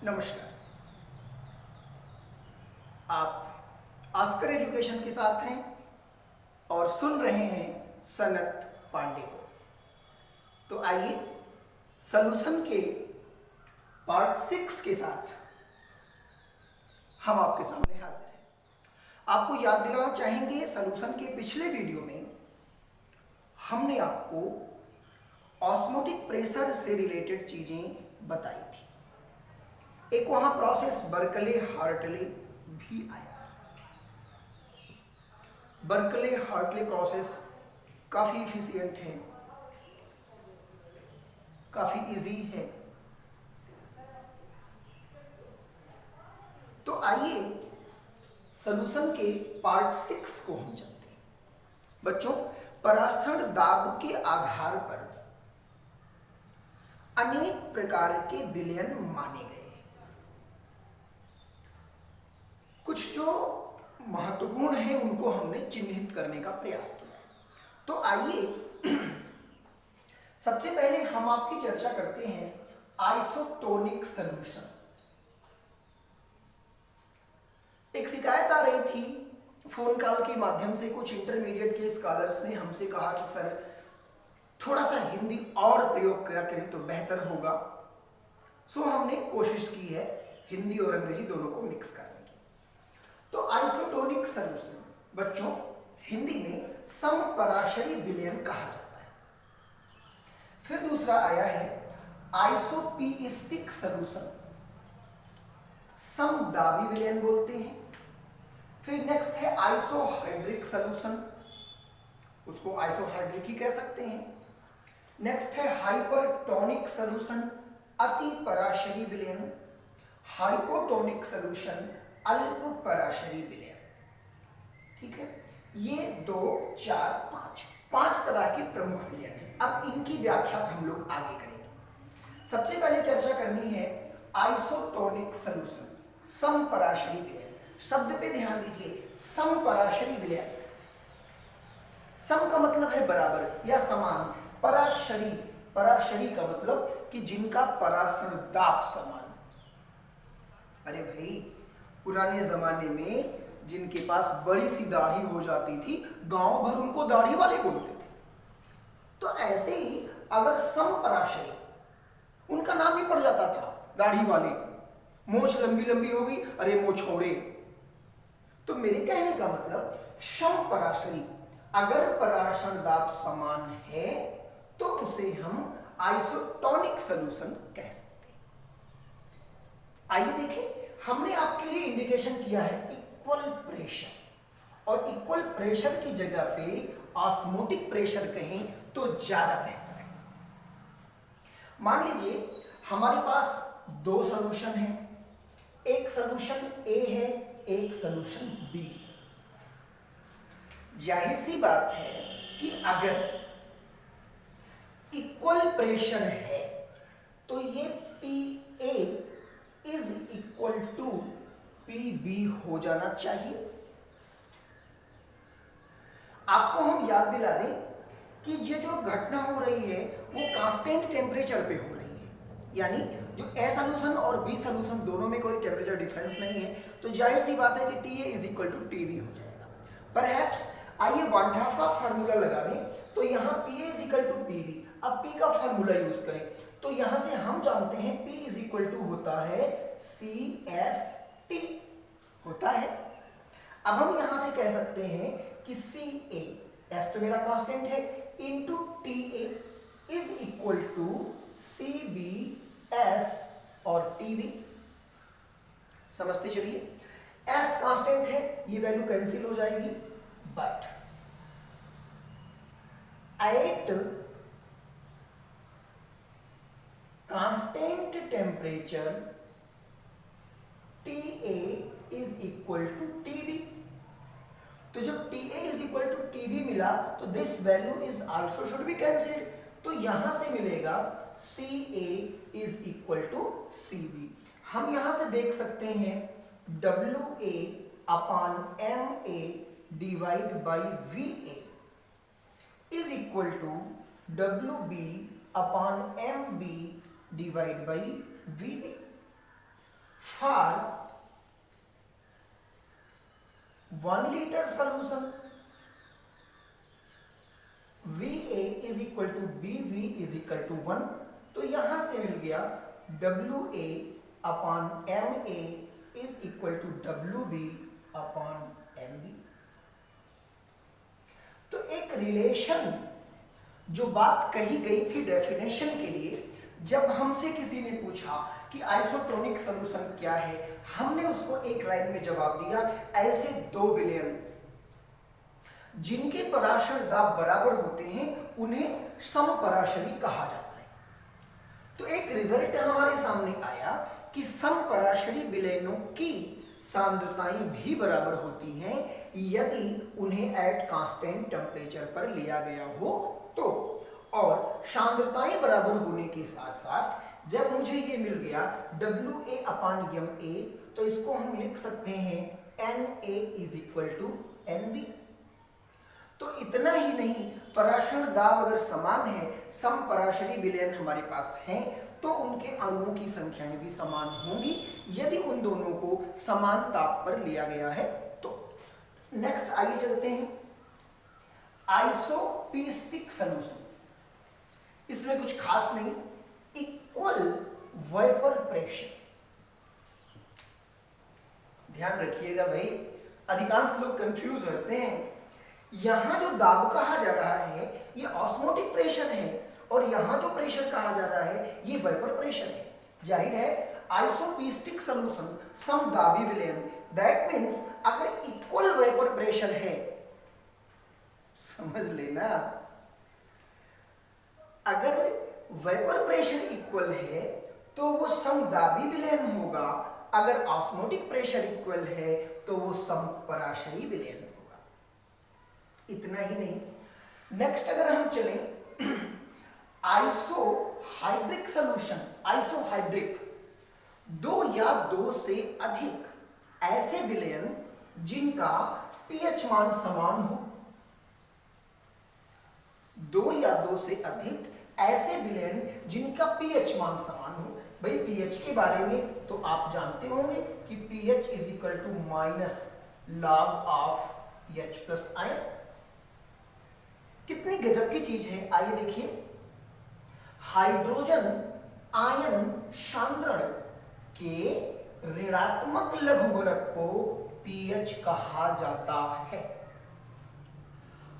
नमस्कार। आप ask her education के साथ हैं और सुन रहे हैं सनत पांडे को। तो आइए सॉल्यूशन के पार्ट 6 के साथ हम आपके सामने हाजिर हैं। आपको याद दिलाना चाहेंगे, सॉल्यूशन के पिछले वीडियो में हमने आपको ऑस्मोटिक प्रेशर से रिलेटेड चीजें बताई थी। एक वहां प्रोसेस बर्कले हार्टले भी आया था। बर्कले हार्टले प्रोसेस काफी इफिशिएंट है, काफी इजी है। तो आइए सॉल्यूशन के पार्ट 6 को हम चलते हैं। बच्चों, परासरण दाब के आधार पर अनेक प्रकार के विलयन माने गए। कुछ जो महत्वपूर्ण है उनको हमने चिन्हित करने का प्रयास किया। तो आइए सबसे पहले हम आपकी चर्चा करते हैं आइसोटोनिक सॉल्यूशन। एक शिकायत आ रही थी फोन कॉल के माध्यम से, कुछ इंटरमीडिएट के स्कॉलर्स ने हमसे कहा कि सर थोड़ा सा हिंदी और प्रयोग किया करें तो बेहतर होगा। सो हमने कोशिश की है हिंदी और अंग्रेजी दोनों को मिक्स करने की। तो आइसोटोनिक सॉल्यूशन बच्चों हिंदी में समपराशरी विलयन कहा जाता है। फिर दूसरा आया है आइसोपीइस्टिक सॉल्यूशन, समदाबी विलयन बोलते हैं। फिर नेक्स्ट है आइसोहाइड्रिक सॉल्यूशन, उसको आइसोहाइड्रिक ही कह सकते हैं। नेक्स्ट है हाइपरटोनिक सॉल्यूशन, अति पराशरी विलयन। हाइपोटोनिक सॉल्यूशन, अल्प पराशरी विलयन। ठीक है, ये 2, 4, 5 तरह के प्रमुख विलयन हैं। अब इनकी व्याख्या हम लोग आगे करेंगे। सबसे पहले चर्चा करनी है आइसोटोनिक सॉल्यूशन, समपराशरी विलयन। शब्द पे ध्यान दीजिए, समपराशरी विलयन। सम का मतलब है बराबर या समान, पराशरी, पराशरी का मतलब कि जिनका परासरण दाब समान। अरे भाई, पुराने जमाने में जिनके पास बड़ी सी दाढ़ी हो जाती थी, गांव भर उनको दाढ़ी वाले बोलते थे। तो ऐसे ही अगर समपराशरी, उनका नाम ही पड़ जाता था दाढ़ी वाले। मोछ लंबी लंबी हो गई, अरे मोछोड़े। तो मेरे कहने का मतलब समपराशरी, अगर परासरण दाब समान है तो उसे हम आइसोटोनिक सॉल्यूशन कह सकते हैं। आइए देखें, हमने आपके लिए इंडिकेशन किया है इक्वल प्रेशर, और इक्वल प्रेशर की जगह पे ऑस्मोटिक प्रेशर कहें तो ज्यादा बेहतर है। मान लीजिए हमारे पास 2 सॉल्यूशन हैं, एक सॉल्यूशन ए है, एक सॉल्यूशन बी। जाहिर सी बात है कि अगर इक्वल प्रेशर है तो ये PA is equal to PB हो जाना चाहिए। आपको हम याद दिला दें कि ये जो घटना हो रही है वो कांस्टेंट टेम्परेचर पे हो रही है, यानी जो ए सॉल्यूशन और बी सॉल्यूशन दोनों में कोई टेम्परेचर डिफरेंस नहीं है। तो जाहिर सी बात है कि TA is equal to TB हो जाएगा। परहैप्स आइए 1/2 का फार्मूला लगा दें, तो यहाँ PA is equal to PB। अब P का फार्मूला यूज करें तो यहां से हम जानते हैं P इज इक्वल टू होता है CST होता है। अब हम यहां से कह सकते हैं कि CA, S तो मेरा कांस्टेंट है, into TA is equal to CBS और TB। समझते चलिए, S कांस्टेंट है, ये वैल्यू कैंसिल हो जाएगी, but at constant temperature TA is equal to TB। तो जब TA is equal to TB मिला तो this value is also should be cancelled. तो यहां से मिलेगा CA इज इक्वल टू CB। हम यहां से देख सकते हैं WA upon MA divide by VA is equal to WB upon MB divide by VB। For 1 litre solution VA is equal to BV is equal to 1, तो यहां से मिल गया WA upon MA is equal to WB upon MB। तो एक relation जो बात कही गई थी डेफिनेशन के लिए, जब हमसे किसी ने पूछा कि आइसोटोनिक सॉल्यूशन क्या है, हमने उसको एक लाइन में जवाब दिया, ऐसे 2 विलयन जिनके पराशर दाब बराबर होते हैं उन्हें समपराशरी कहा जाता है। तो एक रिजल्ट हमारे सामने आया कि समपराशरी विलयनों की सांद्रताएं भी बराबर होती हैं यदि उन्हें एट कांस्टेंट टेम्परेचर पर लिया गया हो तो। और सांद्रताएं बराबर होने के साथ साथ जब मुझे ये मिल गया WA अपॉन MA, तो इसको हम लिख सकते हैं NA is equal to NB। तो इतना ही नहीं, पराशर दाब अगर समान है, समपराशरी विलयन हमारे पास हैं, तो उनके अणुओं की संख्याएं भी समान होंगी यदि उन दोनों को समान ताप पर लिया गया है तो। नेक्स्ट आइए चलते हैं आइसोपीस्टिक सॉल्यूशन। इसमें कुछ खास नहीं, इक्वल वेपर प्रेशर। ध्यान रखिएगा भाई, अधिकांश लोग कंफ्यूज रहते हैं। यहां जो दाब कहा जा रहा है ये ऑस्मोटिक प्रेशर है और यहां जो प्रेशर कहा जा रहा है ये वेपर प्रेशर है। जाहिर है आइसोपीस्टिक सॉल्यूशन समदाबी विलयन, दैट मींस अगर इक्वल वेपर प्रेशर है, समझ लेना, अगर वेपर प्रेशर इक्वल है तो वो समदाबी विलयन होगा, अगर ऑस्मोटिक प्रेशर इक्वल है तो वो समपराशरी विलयन होगा। इतना ही नहीं, नेक्स्ट अगर हम चलें आइसोहाइड्रिक सॉल्यूशन, आइसोहाइड्रिक 2 या 2 से अधिक ऐसे विलयन जिनका पीएच मान समान हो, 2 या 2 से अधिक ऐसे विलयन जिनका पीएच मान समान हो। भाई पीएच के बारे में तो आप जानते होंगे कि pH is equal to minus log of H plus ion. कितनी गजब की चीज है, आइए देखिए। हाइड्रोजन आयन सांद्रण के ऋणात्मक लघुगणक को पीएच कहा जाता है।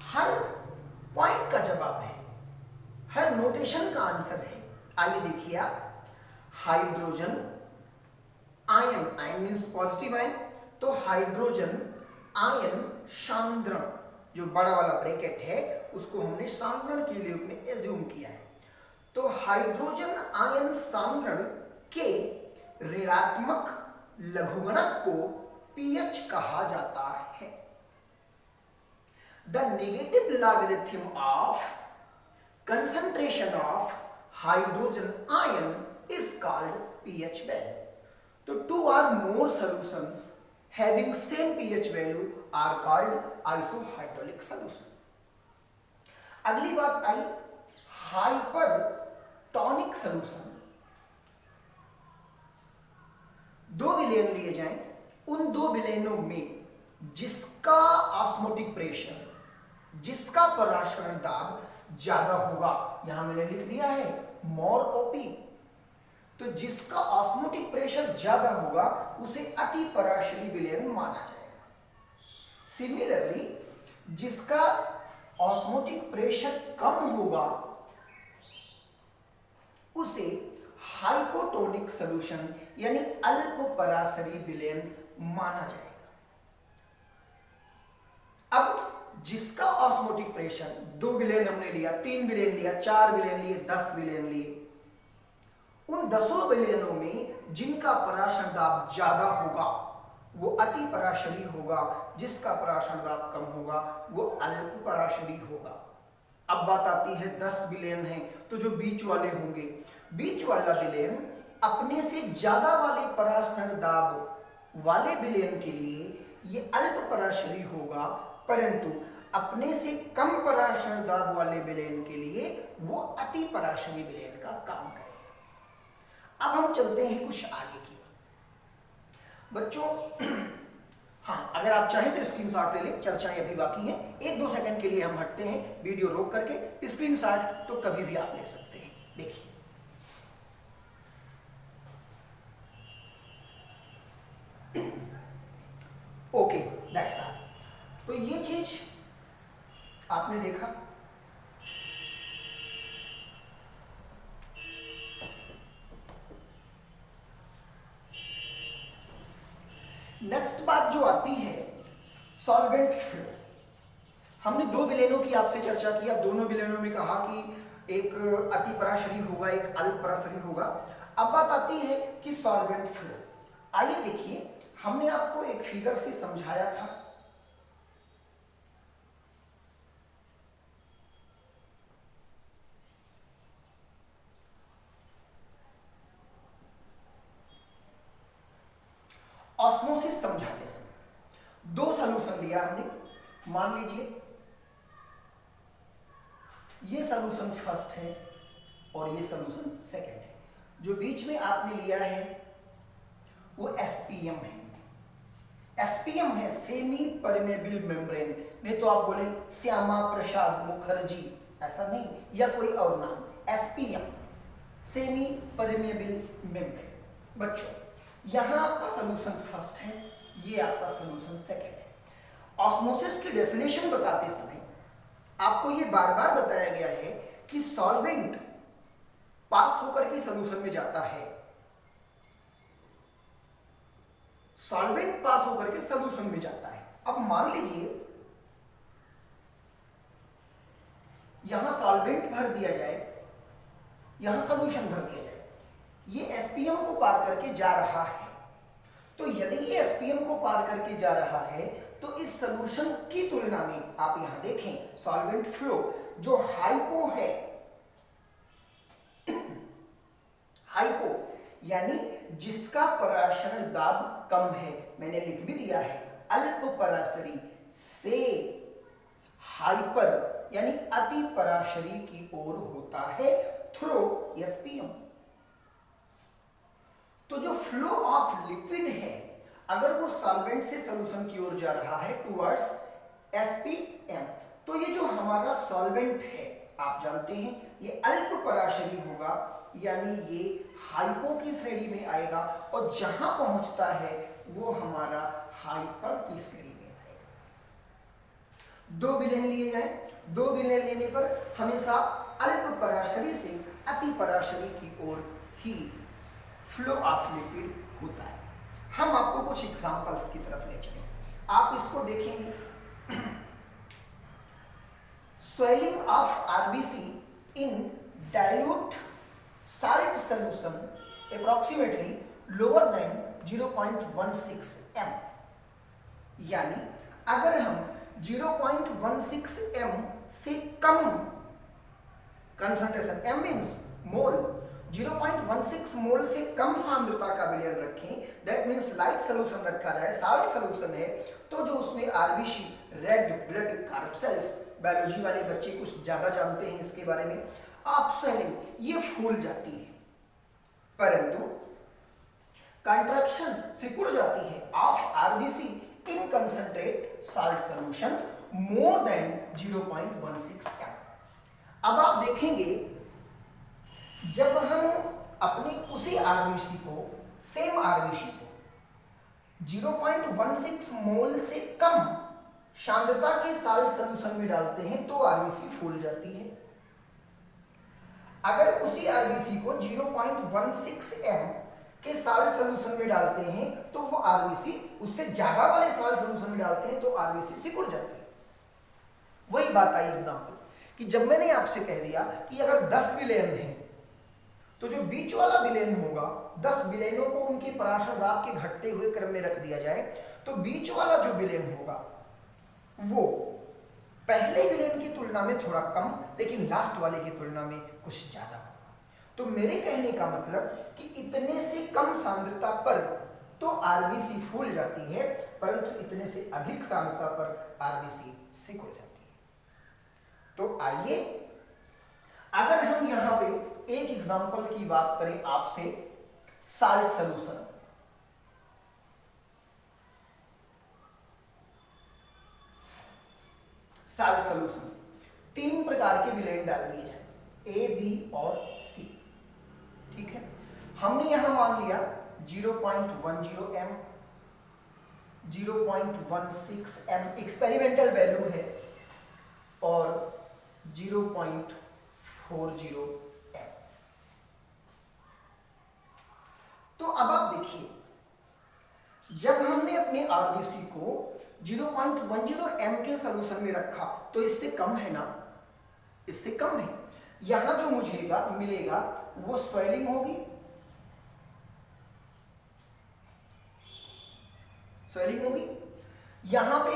हर पॉइंट का जवाब है, हर नोटेशन का आंसर है। आइए देखिए आप, hydrogen ion, ion means positive ion, तो हाइड्रोजन आयन सांद्रण, जो बड़ा वाला ब्रैकेट है उसको हमने सांद्रण के रूप में एज्यूम किया है। तो हाइड्रोजन आयन सांद्रण के ऋणात्मक लघुगणक को पीएच कहा जाता है। The negative logarithm of concentration of hydrogen ion is called pH value. तो 2 or more solutions having same pH value are called isohydrolic solution. अगली बात आई हाइपरटोनिक सॉल्यूशन। 2 विलयन लिए जाएं, उन 2 विलयनों में जिसका ऑस्मोटिक प्रेशर, जिसका पराशरण दाब ज्यादा होगा, यहां मैंने लिख दिया है मोर ओपी, तो जिसका ऑस्मोटिक प्रेशर ज्यादा होगा उसे अति पराशरी विलयन माना जाएगा। सिमिलरली जिसका ऑस्मोटिक प्रेशर कम होगा उसे हाइपोटोनिक सॉल्यूशन यानी अल्प पराशरी विलयन माना जाएगा। अब जिसका ऑस्मोटिक प्रेशर 2 विलयन हमने लिया, 3 विलयन लिया, 4 विलयन लिए, 10 विलयन लिए, उन 10 विलयनों में जिनका पराशर दाब ज्यादा होगा वो अति पराशरी होगा, जिसका पराशर दाब कम होगा वो अल्प पराशरी होगा। अब बात आती है 10 विलयन है तो जो बीच वाले होंगे, बीच वाला विलयन अपने से ज्यादा वाले पराशर दाब वाले विलयन के लिए ये अल्प पराशरी होगा, परंतु अपने से कम पराशर दाब वाले विलयन के लिए वो अति पराशरी विलयन का काम करेगा। अब हम चलते हैं कुछ आगे की। बच्चों हाँ, अगर आप चाहें तो स्क्रीनशॉट ले लें, चर्चाएं अभी बाकी हैं। 1-2 सेकंड के लिए हम हटते हैं वीडियो रोक करके। स्क्रीनशॉट तो कभी भी आप ले सकते हैं। देखिए ओके, दैट्स ऑल। तो ये चीज आपने देखा। नेक्स्ट बात जो आती है सॉल्वेंट फ्लो। हमने 2 विलेनों की आपसे चर्चा की। अब दोनों विलेनों में कहा कि एक अति पराशरी होगा, एक अल्प पराशरी होगा। अब बात आती है कि सॉल्वेंट फ्लो। आइए देखिए, हमने आपको एक फिगर से समझाया था। ऑस्मोसिस समझाते समय 2 सॉल्यूशन लिया हमने। मान लीजिए ये सॉल्यूशन फर्स्ट है और ये सॉल्यूशन सेकंड है। जो बीच में आपने लिया है वो एसपीएम है। एसपीएम है सेमी परमेबल मेम्ब्रेन। नहीं तो आप बोले श्यामा प्रसाद मुखर्जी, ऐसा नहीं, या कोई और नाम। SPM semi permeable membrane. बच्चों यहां आपका सॉल्यूशन फर्स्ट है, ये आपका सॉल्यूशन सेकंड है। ऑस्मोसिस की डेफिनेशन बताते समय आपको ये बार बार बताया गया है कि सॉल्वेंट पास होकर के सॉल्यूशन में जाता है। सॉल्वेंट पास होकर के सॉल्यूशन में जाता है। अब मान लीजिए यहां सॉल्वेंट भर दिया जाए, यहां सॉल्यूशन भर दिया जाए, ये एसपीएम को पार करके जा रहा है। तो यदि ये एसपीएम को पार करके जा रहा है तो इस सॉल्यूशन की तुलना में आप यहां देखें सॉल्वेंट फ्लो जो हाइपो है, हाइपो यानी जिसका पराशरण दाब कम है, मैंने लिख भी दिया है, अल्प पराशरी से हाइपर यानी अति पराशरी की ओर होता है थ्रू एसपीएम। तो जो फ्लो ऑफ लिक्विड है अगर वो सॉल्वेंट से सॉल्यूशन की ओर जा रहा है टुवर्ड्स एसपीएम, तो ये जो हमारा सॉल्वेंट है आप जानते हैं ये अल्प पराशरी होगा, यानी ये हाइपो की श्रेणी में आएगा और जहां पहुंचता है वो हमारा हाइपर की श्रेणी में आएगा। 2 विलेन लिए गए। 2 विलेन लेने पर हमेशा अल्प पराशरी से अति पराशरी की ओर ही फ्लो ऑफ लिक्विड होता है। हम आपको कुछ एग्जांपल्स की तरफ ले चलें, आप इसको देखेंगे। Swelling of RBC in dilute salt solution approximately lower than 0.16 m, यानी अगर हम 0.16 m से कम कंसंट्रेशन, m मीन्स मोल, 0.16 मोल से कम सांद्रता का विलयन रखें, दैट मीन्स लाइट सोल्यूशन रखा जाए, साल्ट सोल्यूशन है, तो जो उसमें आरबीसी रेड ब्लड कार्सेल्स, बायोलॉजी वाले बच्चे कुछ ज्यादा जानते हैं इसके बारे में, आप स्वेलिंग ये फूल जाती है, परंतु कंट्रैक्शन सिकुड़ जाती है of RBC in concentrate salt solution more than 0.16 m। अब आप देखेंगे जब हम अपनी उसी आरबीसी को, सेम आरबीसी को 0.16 मोल से कम सांद्रता के साल्ट सॉल्यूशन में डालते हैं तो आरबीसी फूल जाती है। अगर उसी आरबीसी को 0.16 m के साल्ट सॉल्यूशन में डालते हैं तो वो आरबीसी, उससे ज्यादा वाले साल्ट सॉल्यूशन में डालते हैं तो आरबीसी सिकुड़ जाती है। वही बात आई एग्जांपल कि जब मैंने आपसे कह दिया कि अगर 10 विलेन है तो जो बीच वाला विलेन होगा, 10 विलेनों को उनके पराशर दाब के घटते हुए क्रम में रख दिया जाए तो बीच वाला जो विलेन होगा वो पहले विलेन की तुलना में थोड़ा कम, लेकिन लास्ट वाले की तुलना में कुछ ज्यादा होगा। तो मेरे कहने का मतलब कि इतने से कम सांद्रता पर तो आरबीसी फूल जाती है, परंतु इतने से अधिक सांद्रता पर आरबीसी सिकुड़ जाती है। तो आइए अगर हम यहां पे एक एग्जांपल की बात करें आपसे, साल्ट सॉल्यूशन, साल्ट सोल्यूशन, 3 प्रकार के विलेन डाल दिए जाए, ए, बी और सी। ठीक है, हमने यहां मान लिया 0.10 m, 0.16 m एक्सपेरिमेंटल वैल्यू है और 0.40 m। तो अब आप देखिए, जब हमने अपने आरबीसी को 0.10 m के सॉल्यूशन में रखा तो इससे कम है ना, इससे कम है। यहां जो मुझे मिलेगा वो स्वेलिंग होगी, स्वेलिंग होगी। यहां पे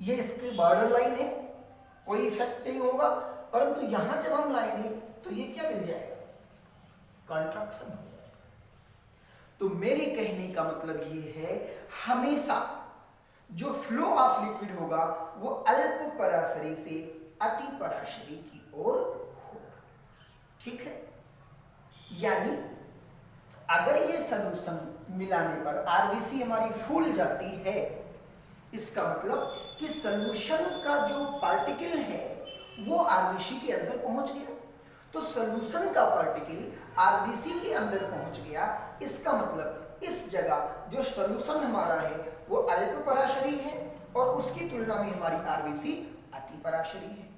ये इसकी बॉर्डर लाइन है, कोई इफेक्ट नहीं होगा, परंतु यहां जब हम लाएंगे तो ये क्या मिल जाएगा, कंट्रैक्शन हो जाएगा। तो मेरे कहने का मतलब ये है, हमेशा जो फ्लो ऑफ लिक्विड होगा वो अल्प पराशरी से अति पराशरी की ओर होगा। ठीक है, यानी अगर ये सॉल्यूशन मिलाने पर आरबीसी हमारी फूल जाती है, इसका मतलब कि सॉल्यूशन का जो पार्टिकल है वो आरबीसी के अंदर पहुंच गया। तो सॉल्यूशन का पार्टिकल आरबीसी के अंदर पहुंच गया, इसका मतलब इस जगह जो सॉल्यूशन हमारा है वो अल्प पराशरी है और उसकी तुलना में हमारी आरबीसी अति पराशरी है।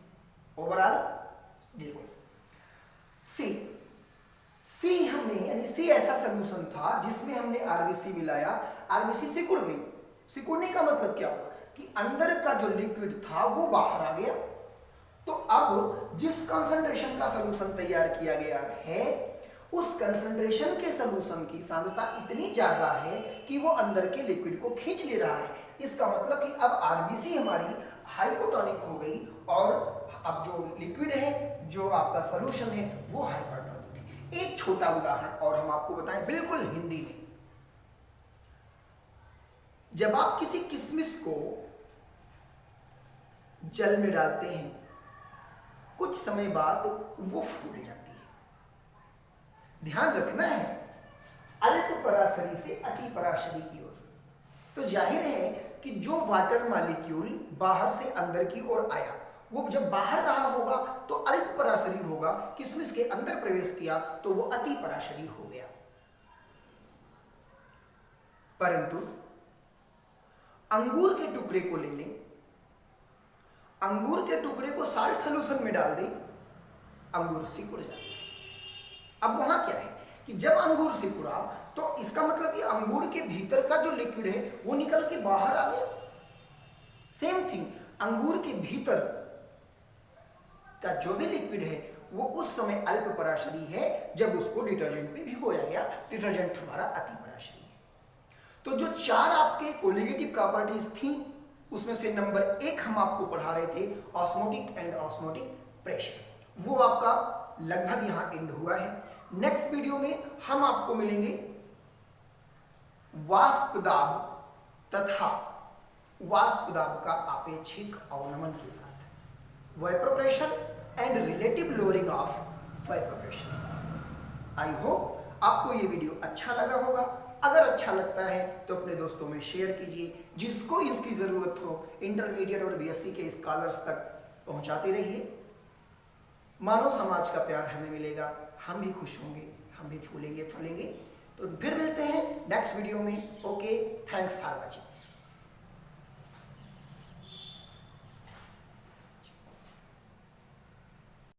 ओवरऑल बिल्कुल। सी हमने, यानी सी ऐसा सॉल्यूशन था जिसमें हमने आरबीसी मिलाया, आरबीसी सिकुड़ गई। सिकुड़ने का मतलब क्या हुआ कि अंदर का जो लिक्विड था वो बाहर आ गया। तो अब जिस कंसंट्रेशन का सॉल्यूशन तैयार किया गया है, उस कंसंट्रेशन के सॉल्यूशन की सांद्रता इतनी ज्यादा है कि वो अंदर के लिक्विड को खींच ले रहा है। इसका मतलब कि अब आरबीसी हमारी हाइपोटोनिक हो गई और अब जो लिक्विड है, जो आपका सॉल्यूशन है, वो हाइपरटोनिक है। एक छोटा उदाहरण और हम आपको बताएं बिल्कुल हिंदी में। जब आप किसी किशमिश को जल में डालते हैं, कुछ समय बाद वो फूल जाती है। ध्यान रखना है, अल्प पराशरी से अति पराशरी की ओर। तो जाहिर है कि जो वाटर मॉलिक्यूल बाहर से अंदर की ओर आया, वो जब बाहर रहा होगा तो अल्प पराशरी होगा, किशमिश के अंदर प्रवेश किया तो वो अति पराशरी हो गया। परंतु अंगूर के टुकड़े को ले लें, अंगूर के टुकड़े को साल्ट सॉल्यूशन में डाल दें, अंगूर सिकुड़ जाता है। अब वहां क्या है कि जब अंगूर सिकुड़ा तो इसका मतलब कि अंगूर के भीतर का जो लिक्विड है वो निकल के बाहर आ गया। सेम थिंग, अंगूर के भीतर का जो भी लिक्विड है वो उस समय अल्प पराशरी है जब उसको डिटर्जेंट में भिगोया गया। डिटर्जेंट हमारा अति पराशरी है। तो जो 4 आपके कोलिगेटिव प्रॉपर्टीज थी, उसमें से नंबर 1 हम आपको पढ़ा रहे थे, ऑस्मोटिक एंड ऑस्मोटिक प्रेशर, वो आपका लगभग यहां एंड हुआ है। नेक्स्ट वीडियो में हम आपको मिलेंगे वाष्प दाब तथा वाष्प दाब का आपेक्षिक अवनमन के साथ, vapour pressure and relative lowering of vapour pressure. I hope आपको ये वीडियो अच्छा लगा होगा। अगर अच्छा लगता है तो अपने दोस्तों में शेयर कीजिए, जिसको इसकी जरूरत हो इंटरमीडिएट और बीएससी के स्कॉलर्स तक पहुंचाते रहिए। मानव समाज का प्यार हमें मिलेगा, हम भी खुश होंगे, हम भी फूलेंगे फलेंगे। तो फिर मिलते हैं नेक्स्ट वीडियो में। Okay, thanks for watching.